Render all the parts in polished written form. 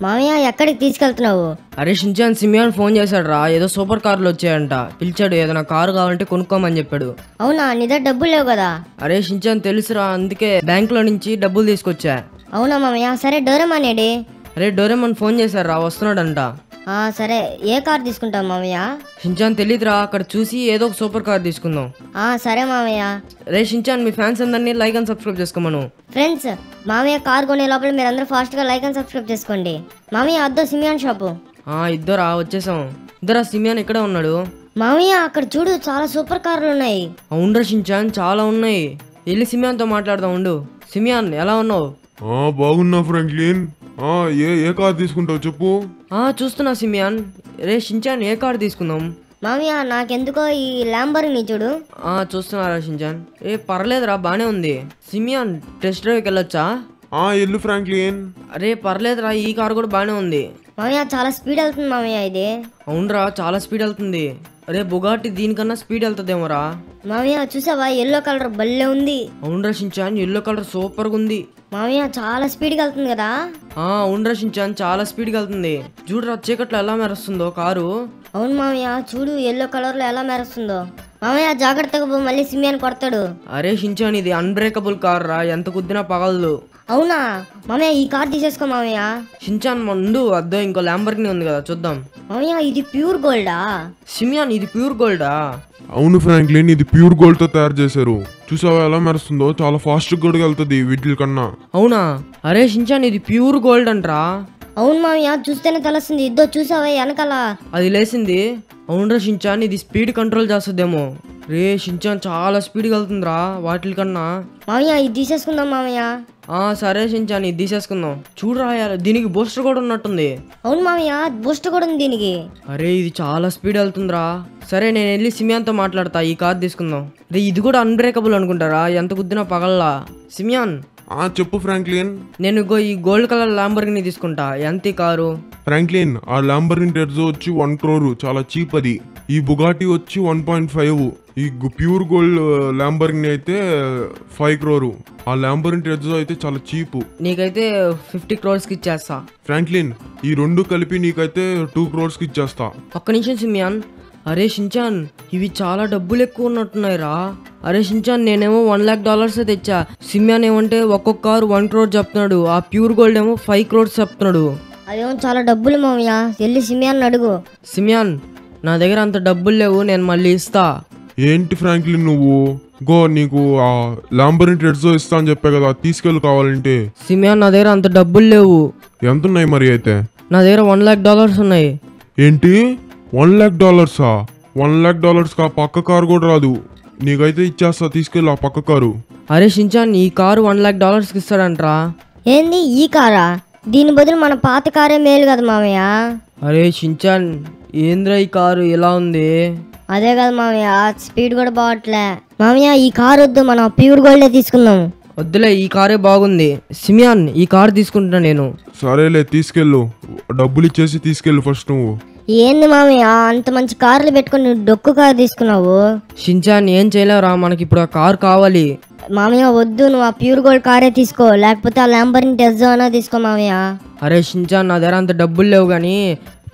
మామయ్య ఎక్కడికి తీసుకెళ్తున్నావు? అరే షించాన్ సిమియాన్ ఫోన్ చేశాడు రా, ఏదో సూపర్ కార్లు వచ్చాయంట, పిలిచాడు. ఏదైనా కారు కావాలంటే కొనుక్కోమని చెప్పాడు. అవునా, నీ దగ్గర డబ్బులు లేవు కదా? అరే షించాన్ తెలుసురా, అందుకే బ్యాంక్ లో నుంచి డబ్బులు తీసుకొచ్చా. అవునా మామయ్య, సరే డోరేమాన్ ఏడి? అరే డోరేమాన్ ఫోన్ చేశాడు రా, వస్తున్నాడంట. సరే ఏ కార్ తీసుకుంటావు మామయ్య? షించాన్ తెలీదురా, అక్కడ చూసి ఏదో ఒక సూపర్ కార్ తీసుకుందాం. సరే మామయ్య. రే షించాన్, మీ ఫ్యాన్స్ అందరినీ లైక్ అండ్ సబ్స్క్రైబ్ చేసుకోమను. ఫ్రెండ్స్, మామయ్య కార్ కొనే లోపల మీరు అందరూ ఫాస్ట్ గా లైక్ అండ్ సబ్స్క్రైబ్ చేసుకోండి. మామయ్య అద్దో సిమియాన్ షాపు. ఇద్దరా వచ్చేసాం. ఇద్దరా సిమియాన్ ఇక్కడే ఉన్నాడు. మామయ్య అక్కడ చూడు, చాలా సూపర్ కార్లు ఉన్నాయి. అవునరా షించాన్, చాలా ఉన్నాయి. వెళ్ళి సిమియాన్ తో మాట్లాడదాం ఉండు. సిమియాన్ ఎలా ఉన్నావు? బాగున్నా ఫ్రాంక్లిన్. ఏ కార్ తీసుకుంటావు చెప్పు. చూస్తున్నా సిమియాన్. రే షించాన్, ఏ కార్ తీసుకుందాం? మామయ్య నాకెందుకో ఈ ల్యాంబోర్గిని చూడు. చూస్తున్నారా షించాన్? పర్లేదురా, బానే ఉంది. సిమియాన్ టెస్ట్ డ్రైవ్కి వెళ్ళొచ్చా? ఎల్లు ఫ్రాంక్లిన్. అరే పర్లేదురా, ఈ కార్ కూడా బానే ఉంది. మామయ్య చాలా స్పీడ్ వెళ్తుంది మామయ్య ఇది. అవునరా, చాలా స్పీడ్ వెళ్తుంది. అరే బుగాటి దీనికన్నా స్పీడ్ వెళ్తుందేమోరా. మామయ్య చూసావా, ఎల్లో కలర్ భలే ఉంది. అవునరా షించాన్, ఎల్లో కలర్ సూపర్ గా ఉంది. మామయ్య చాలా స్పీడ్ గా వెళ్తుంది కదా? అవునరా షించాన్, చాలా స్పీడ్ గా వెళ్తుంది. చూడరా చీకట్లో ఎలా మెరుస్తుందో కారు. అవును మామయ్య, చూడు ఎల్లో కలర్ లో ఎలా మెరుస్తుందో. మామయ్య జాగ్రత్తగా పో, మళ్ళీ సిమియాన్ కొడతాడు. అరే షించాన్, ఇది అన్బ్రేకబుల్ కార్ రా, ఎంత కుద్దినా పగలదు. అవునా మామయ్య, ఈ కార్ తీసేసుకో మామయ్య. షించాన్ ముందు అద్దో ఇంకో ల్యాంబోర్గిని ఉంది కదా, చూద్దాం. మామయ్య ఇది ప్యూర్ గోల్డా? సిమియాన్ ఇది ప్యూర్ గోల్డా? అవును ఫ్రాంక్లిన్, ఇది ప్యూర్ గోల్డ్ తో తయారు చేశారు. చూసావా ఎలా మెరుస్తుందో, చాలా ఫాస్ట్ కూడా వెళ్తుంది వీటి కన్నా. అవునా? అరే షించాన్, ఇది ప్యూర్ గోల్డ్ అంటరా? అవును మామయ్య, చూస్తేనే తెలుస్తుంది. ఇద్దో చూసావా వెనకాల అది లేసింది. అవునరా షించాన్, ఇది స్పీడ్ కంట్రోల్ చేస్తుందేమో. రే షించాన్, చాలా స్పీడ్ వెళ్తుందిరా వాటి కన్నా. మామయ్య ఇది తీసేసుకుందాం మామయ్య. సరే షించాన్, ఇది తీసేసుకుందాం. చూడరా, దీనికి బూస్టర్ కూడా ఉన్నట్టుంది. అవును మామయ్య, బూస్టర్ కూడా ఉంది దీనికి. అరే ఇది చాలా స్పీడ్ వెళ్తుందిరా. సరే నేను వెళ్ళి సిమియాన్ తో మాట్లాడతా, ఈ కార్ తీసుకుందాం. రే ఇది కూడా అన్బ్రేకబుల్ అనుకుంటారా, ఎంత గుద్దినా పగల్లా. సిమియాన్ చెప్పు ఫ్రాంక్లిన్. నేను ఈ గోల్డ్ కలర్ ల్యాంబోర్గిని తీసుకుంటా. ఎంత ఈ కారు? ఫ్రాంక్లిన్, ఆ ల్యాంబోర్గిని టెర్జో వచ్చి 1 crore, చాలా చీప్ అది. ఈ బుగాటి వచ్చి 1.5. ఈ ప్యూర్ గోల్డ్ ల్యాంబోర్గిని అయితే 5 crore. ఆ ల్యాంబోర్గిని టెర్జో అయితే చాలా చీప్. నీకైతే 50 crores కి ఇచ్చేస్తా. ఫ్రాంక్లిన్, ఈ రెండు కలిపి నీకైతే 2 crores కి ఇచ్చేస్తా. ఒక్క నిమిషం సిమియాన్. అరే షించాన్, ఇవి చాలా డబ్బులు ఎక్కువ ఉన్నట్టున్నాయి రా. అరే షించాన్, నేనేమో $1 lakh తెచ్చా. సిమియాన్ ఏమంటే ఒక్కొక్క కారు 1 crore చెప్తున్నాడు. ఆ ప్యూర్ గోల్డ్ ఏమో 5 crores చెప్తున్నాడు. అదేమో చాలా డబ్బులు మామయ్య, వెళ్ళి సిమియాన్ అడుగు. సిమియాన్, నా దగ్గర అంత డబ్బులు లేవు, నేను మళ్ళీ ఇస్తా. ఏంటి ఫ్రాంక్లిన్ నువ్వు? నీకు ఆ ల్యాంబోర్గిని టెర్జో ఇస్తా అని చెప్పా కదా, తీసుకెళ్ళి కావాలంటే. సిమియాన్, నా దగ్గర అంత డబ్బులు లేవు. ఎంత ఉన్నాయి మరి అయితే? నా దగ్గర $1 lakh ఉన్నాయి. ఏంటి $1 lakh? $1 lakh కా పక్క కారు కూడా రాదు. నీకైతే ఇచ్చేస్తా, తీసుకెళ్ళి ఆ పక్క కారు. అరే షించాన్, ఈ కారు $1 lakh కి ఇస్తాడంట్రా. ఏంది ఈ కారా? దీని బదులు మన పాత కారే మేలు కదా మామయ్య. అరే షించాన్, ఏంద్రా ఈ కారు ఇలా ఉంది? అదే కదా మామయ్య, స్పీడ్ కూడా బాగట్లే. మామయ్య ఈ కారు వద్దు, మనం ప్యూర్ గోల్డే తీసుకుందాం. వద్దులే, ఈ కారే బాగుంది. సిమియాన్, ఈ కారు తీసుకుంటున్నా నేను. సరేలే, తీసుకెళ్ళు. డబ్బులు ఇచ్చేసి తీసుకెళ్ళు ఫస్ట్ నువ్వు. ఏంది మామయ్య, అంత మంచి కార్లు పెట్టుకుని నువ్వు డొక్కు కారు తీసుకున్నావు? షించాన్, ఏం చేయలేవురా, మనకి ఇప్పుడు ఆ కారు కావాలి. మామయ్య వద్దు, నువ్వు ఆ ప్యూర్ గోల్డ్ కారే తీసుకో, లేకపోతే ఆ ల్యాంబోర్గిని టెర్జో అన్నా తీసుకో మామయ్య. అరే షించాన్, నా దగ్గర అంత డబ్బులు లేవు కానీ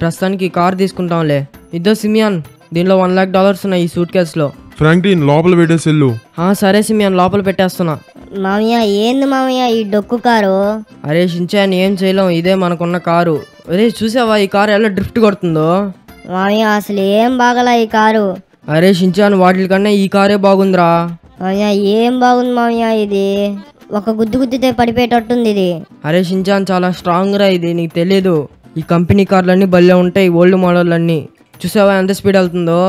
ప్రస్తుతానికి ఈ కారు తీసుకుంటాంలే. ఇద్దో సిమియాన్, దీనిలో $1 lakh ఉన్నాయి ఈ సూట్ కేసులో. ఫ్రాంక్లిన్, లోపల పెట్టేసి వెళ్ళు. సరే సిమియాన్, లోపల పెట్టేస్తున్నా. మామయ్య ఏంది మామయ్య ఈ డొక్కు కారు? అరే షించాన్, ఏం చేయలేం, ఇదే మనకున్న కారు. అరే చూసావా ఈ కారు ఎలా డ్రిఫ్ట్ కొడుతుందో? మామయ్య అసలు ఏం బాగలా ఈ కారు. అరే షించాన్, వాటి కన్నా ఈ కారే బాగుందిరా. మామయ్య ఏం బాగుంది మామయ్య, ఇది ఒక గుద్దు గుద్దితే పడిపోయేటట్టుంది ఇది. అరే షించాన్, చాలా స్ట్రాంగ్ రా ఇది, నీకు తెలీదు. ఈ కంపెనీ కార్లన్నీ భలే ఉంటాయి, ఓల్డ్ మోడల్ అన్ని. చూసావా ఎంత స్పీడ్ వెళ్తుందో?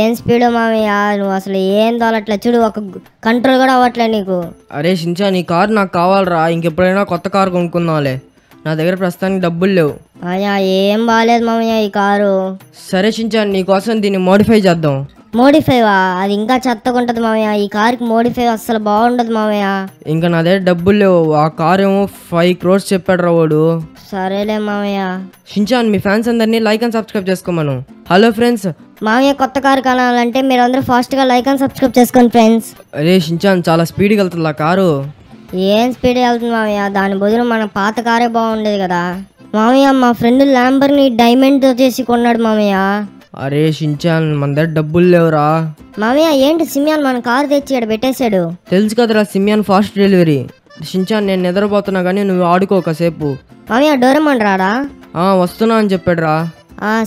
ఏం స్పీడ్ మామయ్య, నువ్వు అసలు ఏం తోలట్లే, చూడు ఒక కంట్రోల్ కూడా అవ్వట్లే నీకు. అరే షించాన్, ఈ కారు నాకు కావాలరా, ఇంకెప్పుడైనా కొత్త కారు కొనుక్కుందాంలే. నా దగ్గర ప్రస్తుతానికి డబ్బులు లేవు. మామయ్య ఏం బాగాలేదు మామయ్య ఈ కారు. సరే షించాన్, నీకోసం దీన్ని మోడిఫై చేద్దాం. మోడిఫైవా? అది ఇంకా చెత్తగా ఉంటుంది మామయ్య, ఈ కార్కి మోడిఫై అస్సలు బాగుండదు మామయ్య. ఇంకా నా దగ్గర డబ్బులు లేవు. ఆ కారు ఏమో 5 crores చెప్పాడు రా వాడు. సరేలే మామయ్య. షించాన్, మీ ఫ్యాన్స్ అందరినీ లైక్ అండ్ సబ్స్క్రైబ్ చేసుకోమను. హలో ఫ్రెండ్స్, మామయ్య కొత్త కారు కొనాలంటే మీరు అందరూ ఫాస్ట్గా లైక్ అండ్ సబ్స్క్రైబ్ చేసుకోండి ఫ్రెండ్స్. అరే షించాన్, చాలా స్పీడ్గా వెళ్తుంది ఆ కారు. ఏం స్పీడ్ వెళ్తుంది మామయ్య, దాని బదులు మన పాత కారే బాగుండేది కదా. మామయ్య మా ఫ్రెండ్ ల్యాంబర్ని డైమండ్తో చేసి కొన్నాడు మామయ్య. అరే షించాన్ మన దగ్గర డబ్బులు లేవురా. మామయ్య ఏంటి సిమియాన్ మన కారు తెచ్చి ఇక్కడ పెట్టేశాడు. తెలుసు కదరా సిమియాన్ ఫాస్ట్ డెలివరీ. షించాన్ నేను నిద్రపోతున్నా కానీ నువ్వు ఆడుకో కాసేపు. మామయ్య డోరేమాన్ రాడా? వస్తున్నా అని చెప్పాడురా.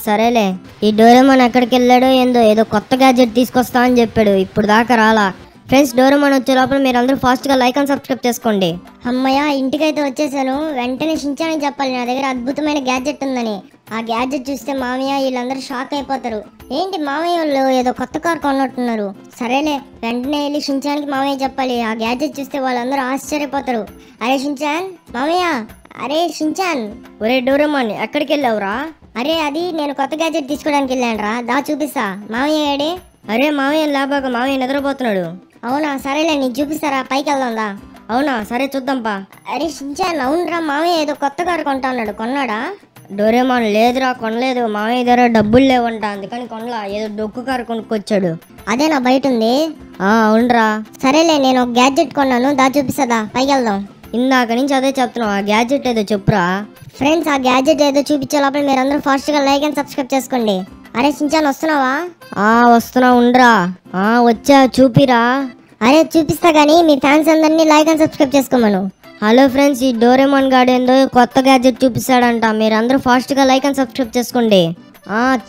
సరేలే. ఈ డోరేమాన్ ఎక్కడికి వెళ్ళాడో ఏందో, ఏదో కొత్త గ్యాడ్జెట్ తీసుకొస్తా అని చెప్పాడు, ఇప్పుడు దాకా రాలా. ఫ్రెండ్స్ డోరేమాన్ వచ్చే లోపల మీరు అందరూ ఫాస్ట్గా లైక్ అండ్ సబ్స్క్రైబ్ చేసుకోండి. అమ్మయ్య ఇంటికైతే వచ్చేసాను. వెంటనే షించానికి చెప్పాలి నా దగ్గర అద్భుతమైన గ్యాడ్జెట్ ఉందని. ఆ గ్యాడ్జెట్ చూస్తే మామయ్య వీళ్ళందరూ షాక్ అయిపోతారు. ఏంటి మామయ్య వాళ్ళు ఏదో కొత్త కార్ కొన్నట్టున్నారు. సరేలే వెంటనే వెళ్ళి షించానికి మామయ్య చెప్పాలి. ఆ గ్యాడ్జెట్ చూస్తే వాళ్ళందరూ ఆశ్చర్యపోతారు. అరే షించాన్, మామయ్య, అరే షించాన్. ఒరే డోరేమాన్ ఎక్కడికి వెళ్ళావురా? అరే అది నేను కొత్త గ్యాడ్జెట్ తీసుకోవడానికి వెళ్ళాను రా, దా చూపిస్తా. మామయ్య ఏడే? అరే మామయ్య లేబాక, మామయ్య నిద్రపోతున్నాడు. అవునా సరేలే నీకు చూపిస్తారా, పైకి వెళ్దాందా? అవునా సరే చూద్దాంపా. అరే షించాన్ అవునరా మామయ్య ఏదో కొత్త కారు కొంటా ఉన్నాడు, కొన్నాడా? డోరేమాన్ లేదురా కొనలేదు, మామయ్య దగ్గర డబ్బులు లేవంట అందుకని కొనలా, ఏదో డొక్కు కారు కొనుక్కొచ్చాడు. అదే నా బయట ఉంది. అవునరా. సరేలే నేను ఒక గ్యాడ్జెట్ కొన్నాను, దా చూపిస్తాదా, పైకి వెళ్దాం. ఇందాక నుంచి అదే చెప్తున్నావు, ఆ గ్యాడ్జెట్ ఏదో చెప్పురా. ఫ్రెండ్స్ ఆ గ్యాడ్జెట్ ఏదో చూపించే లోపల మీరు అందరూ ఫాస్ట్గా లైక్ అండ్ సబ్స్క్రైబ్ చేసుకోండి. అరే షించాన్ వస్తున్నావా? వస్తున్నా ఉండరా. వచ్చా చూపిరా. అరే చూపిస్తా గానీ మీ ఫ్యాన్స్ అందరినీ లైక్ అండ్ సబ్స్క్రైబ్ చేసుకోమను. హలో ఫ్రెండ్స్ ఈ డోరేమాన్ గాడు ఏందో కొత్త గ్యాడ్జెట్ చూపిస్తాడంట, మీరు అందరూ ఫాస్ట్గా లైక్ అండ్ సబ్స్క్రైబ్ చేసుకోండి.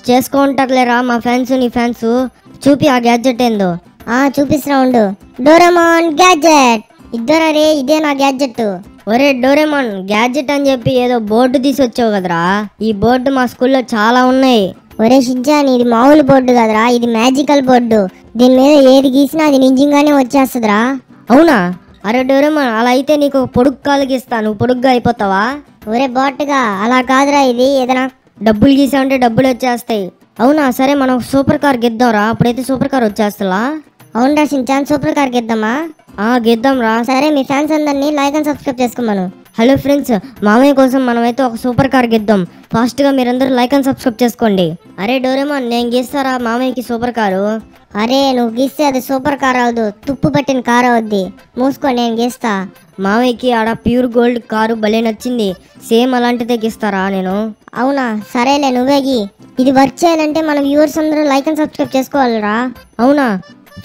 చేసుకుంటారులేరా మా ఫ్యాన్స్, నీ ఫ్యాన్స్. చూపి ఆ గ్యాడ్జెట్ ఏందో. చూపిస్తున్నా ఉండు. Doraemon gadget. ఇద్దరే ఇదే నా గ్యాడ్జెట్. ఒరే డోరేమాన్ గ్యాడ్జెట్ అని చెప్పి ఏదో బోర్డు తీసుకొచ్చావు కదరా, ఈ బోర్డు మా స్కూల్లో చాలా ఉన్నాయి. ఒరే షించాన్ ఇది మామూలు బోర్డు కదరా, ఇది మ్యాజికల్ బోర్డు. దీని మీద ఏది గీసినా అది నిజంగానే వచ్చేస్తుందిరా. అవునా? అరే డోరేమాన్ అలా అయితే నీకు ఒక పొడుగు కాలుకి ఇస్తా, నువ్వు పొడుగ్గా అయిపోతావా? ఒరే బాట్గా అలా కాదురా, ఇది ఏదైనా డబ్బులు గీసామంటే డబ్బులు వచ్చేస్తాయి. అవునా సరే మనం సూపర్ కార్ గెద్దాంరా, అప్పుడైతే సూపర్ కార్ వచ్చేస్తా. అవునరా షించాన్ సూపర్ కార్ గెద్దామా? గెద్దాం రా. సరే మీ ఫ్యాన్స్ అందరినీ లైక్ అండ్ సబ్స్క్రైబ్ చేసుకోమను. హలో ఫ్రెండ్స్ మామయ్య కోసం మనమైతే ఒక సూపర్ కార్ గెద్దాం, ఫాస్ట్గా మీరందరూ లైక్ అండ్ సబ్స్క్రైబ్ చేసుకోండి. అరే డోరేమాన్ నేను గీస్తారా మామయ్యకి సూపర్ కారు? అరే నువ్వు గీస్తే అది సూపర్ కార్ అవద్దు, తుప్పు పట్టిన కార్ అవుద్ది, మూసుకో నేను గీస్తా. మామయ్యకి ఆడ ప్యూర్ గోల్డ్ కారు భలే నచ్చింది, సేమ్ అలాంటిదే గీస్తారా నేను? అవునా సరేలే నువ్వే గీ. ఇది వర్క్ చేయాలంటే మన వ్యూవర్స్ అందరూ లైక్ అండ్ సబ్స్క్రైబ్ చేసుకోవాలిరా. అవునా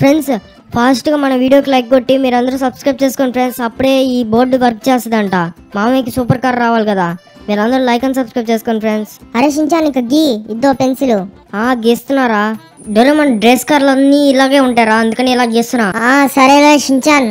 ఫ్రెండ్స్ ఫాస్ట్గా మన వీడియోకి లైక్ కొట్టి మీరు అందరూ సబ్స్క్రైబ్ చేసుకోండి ఫ్రెండ్స్, అప్పుడే ఈ బోర్డు వర్క్ చేస్తుందంట. మామయ్యకి సూపర్ కార్ రావాలి కదా, మీరు అందరూ లైక్ అండ్ సబ్స్క్రైబ్ చేసుకోండి ఫ్రెండ్స్. అరే షించాన్ ఇక గీ ఇద్దో పెన్సిల్. గీస్తున్నారా? డోరేమాన్ డ్రెస్ కార్లు అన్నీ ఇలాగే ఉంటారా, అందుకని ఇలా గీస్తున్నా. సరేరా షించాన్.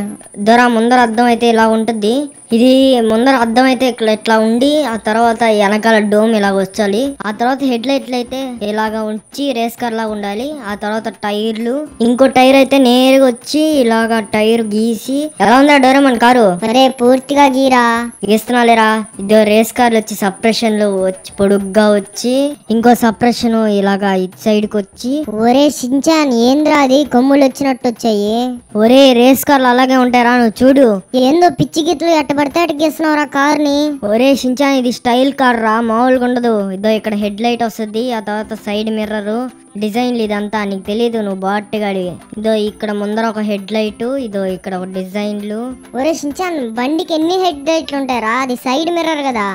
ముందర అద్దం అయితే ఇలా ఉంటుంది, ఇది ముందర అద్దం అయితే ఇట్లా ఉండి ఆ తర్వాత వెనకాల డోమ్ ఇలాగ వచ్చాలి, ఆ తర్వాత హెడ్ లైట్లు అయితే ఇలాగా ఉంచి రేస్ కార్ లాగా ఉండాలి, ఆ తర్వాత టైర్లు, ఇంకో టైర్ అయితే నేరుగా వచ్చి ఇలాగా టైర్ గీసి. ఎలా ఉందా డోరేమాన్ కారు? అరే పూర్తిగా గీరా. గీస్తున్నాలేరా. ఇదో రేస్ కార్లు వచ్చి సప్రెషన్లు వచ్చి పొడుగ్గా వచ్చి, ఇంకో సప్రెషన్ ఇలాగా ఇటు సైడ్ కి వచ్చి. ఒరే షించాన్ ఏంద్రా అది కొమ్ములు వచ్చినట్టు వచ్చాయి. ఒరే రేస్ కార్లు అలాగే ఉంటారా, నువ్వు చూడు. ఏందో పిచ్చి గిట్లు ఎట్టబడితే అటు గీస్తున్నావురా కార్ ని. ఒరే షించాన్ ఇది స్టైల్ కార్ రా, మామూలుగా ఉండదు. ఇదో ఇక్కడ హెడ్ లైట్ వస్తుంది, ఆ తర్వాత సైడ్ మిర్రర్ డిజైన్లు, ఇదంతా నీకు తెలీదు నువ్వు బాట్గాడి. ఇదో ఇక్కడ ముందర ఒక హెడ్ లైట్, ఇదో ఇక్కడ ఒక డిజైన్లు. ఒరే షించాన్ బండికి ఎన్ని హెడ్ లైట్లు ఉంటాయరా, అది సైడ్ మిర్రర్ కదా.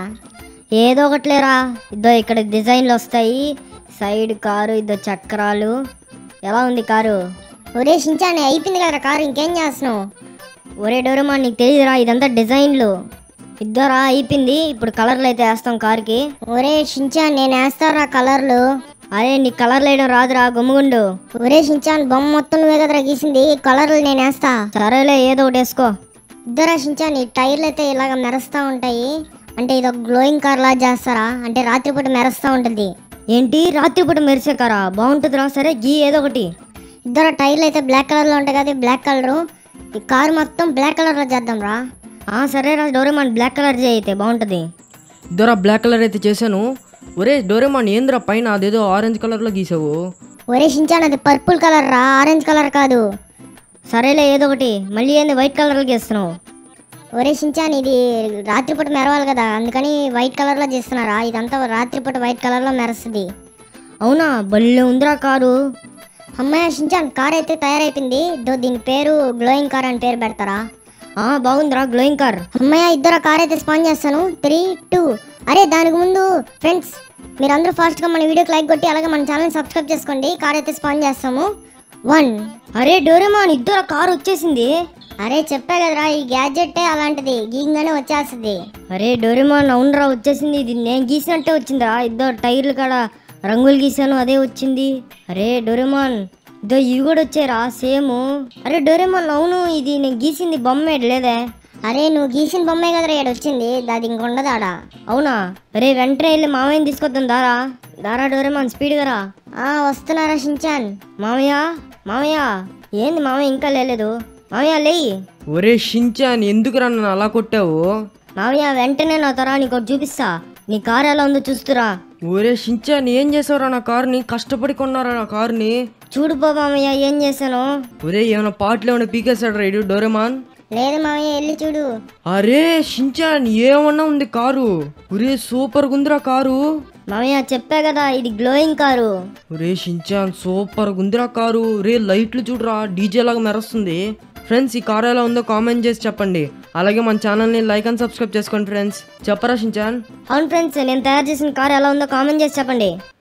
ఏదో ఒకట్లేరా, ఇదో ఇక్కడ డిజైన్లు వస్తాయి, సైడ్ కారు, ఇదో చక్రాలు. ఎలా ఉంది కారు? ఒరే షించాన్ అయిపోయింది కదా కారు, ఇంకేం చేస్తున్నావు? ఒరే డోరేమాన్ నీకు తెలియదురా ఇదంతా డిజైన్లు. ఇద్దరా అయిపోయింది, ఇప్పుడు కలర్లు అయితే వేస్తాం కార్కి. ఒరే షించాన్ నేను వేస్తారా కలర్లు. అరే నీకు కలర్లు వేయడం రాదురా, గుమ్ముగుండు. ఒరే షించాన్ బొమ్మ మొత్తం నువ్వే కదరా గీసింది, కలర్లు నేను వేస్తా. సరేలే ఏదో ఒకటి వేసుకో. ఇద్దరా షించాన్ ఈ టైర్లు అయితే ఇలాగ మెరుస్తూ ఉంటాయి, అంటే ఇది ఒక గ్లోయింగ్ కార్ లా చేస్తారా, అంటే రాత్రిపూట మెరుస్తూ ఉంటుంది. ఏంటి రాత్రిపూట మెరిసే కారా? బాగుంటుందిరా. సరే గీ ఏదో ఒకటి. ఇద్దరు టైర్లు అయితే బ్లాక్ కలర్లో ఉంటాయి కదా, బ్లాక్ కలరు. ఈ కారు మొత్తం బ్లాక్ కలర్లో చేద్దాం రా. సరేరా డోరేమాన్ బ్లాక్ కలర్ అయితే బాగుంటుంది. ఇద్దరా బ్లాక్ కలర్ అయితే చేశాను. ఒరే డోరేమాన్ ఏంద్రా పైన అదేదో ఆరెంజ్ కలర్లో గీసావు? ఒరే షించాన్ అది పర్పుల్ కలర్ రా, ఆరెంజ్ కలర్ కాదు. సరేలే ఏదో ఒకటి. మళ్ళీ ఏంది వైట్ కలర్లో గీస్తున్నావు? ఒరే షించాన్ ఇది రాత్రిపూట మెరవాలి కదా, అందుకని వైట్ కలర్లో చేస్తున్నారా, ఇదంతా రాత్రిపూట వైట్ కలర్లో మెరుస్తుంది. అవునా భలే ఉందిరా కారు. అమ్మాయి షించాన్ కార్ అయితే తయారైపోయింది, దీని పేరు గ్లోయింగ్ కార్ అని పేరు పెడతారా? బాగుందిరా గ్లోయింగ్ కార్. అమ్మాయి ఇద్దరు కార్ అయితే స్పాన్ చేస్తాను. 3, 2 అరే దానికి ముందు ఫ్రెండ్స్ మీరందరూ ఫాస్ట్గా మన వీడియోకి లైక్ కొట్టి అలాగే మన ఛానల్ సబ్స్క్రైబ్ చేసుకోండి. కార్ అయితే స్పాన్ చేస్తాము. 1. అరే డోరేమాన్ ఇద్దరు కార్ వచ్చేసింది. అరే చెప్పా కదరా ఈ గ్యాడ్జెట్టే అలాంటిది, గీయంగానే వచ్చేస్తుంది. అరే డోరేమాన్ అవునరా వచ్చేసింది. ఇది నేను గీసినట్టే వచ్చిందిరా. ఇద్దరు టైర్లు కాడ రంగులు గీసాను అదే వచ్చింది. అరే డోరేమాన్ ఇదో ఇవి కూడా వచ్చారా సేమ్. అరే డోరేమాన్ అవును ఇది నేను గీసింది బొమ్మ లేదే. అరే నువ్వు గీసిన బొమ్మే కదరా ఏడు వచ్చింది, అది ఇంకొండదు ఆడ. అవునా? అరే వెంటనే వెళ్ళి మామయ్యని తీసుకొద్దాం దారా. దారా డోరేమాన్ స్పీడ్ గా. వస్తున్నారా షించాన్. మామయ్య మామయ్య ఏంది మామయ్య ఇంకా లేదు. మామయ్య లేయి. ఒరే షించాన్ ఎందుకురా నన్ను అలా కొట్టావు? మామయ్య వెంటనే నా తరా నీకు చూపిస్తా, నీ కారు ఎలా ఉందో చూస్తురా. ఒరే షించాన్ ఏం చేసావురా నా కారుని? కష్టపడి కొన్నారా నా కారుని? చూడు పో మామయ్య ఏం చేశాను. ఒరే ఏమైనా పాటలు ఏమైనా పీకేశాడు రైడు డోరేమాన్? లేదు మామయ్య వెళ్ళి చూడు. అరే షించాన్ ఏమన్నా ఉంది కారు? ఒరే సూపర్ గుందిరా కారు. మామయ్య చెప్పా కదా ఇది గ్లోయింగ్ కారు. ఒరే షించాన్ సూపర్ గుందిరా కారు. రే లైట్లు చూడరా డీజే లాగా మెరుస్తుంది. ఫ్రెండ్స్ ఈ కారు ఎలా ఉందో కామెంట్ చేసి చెప్పండి. అలాగే మన ఛానల్ని లైక్ అండ్ సబ్స్క్రైబ్ చేసుకోండి ఫ్రెండ్స్. చెప్పరా షించాన్? అవును ఫ్రెండ్స్ నేను తయారు చేసిన కారు ఎలా ఉందో కామెంట్ చేసి చెప్పండి.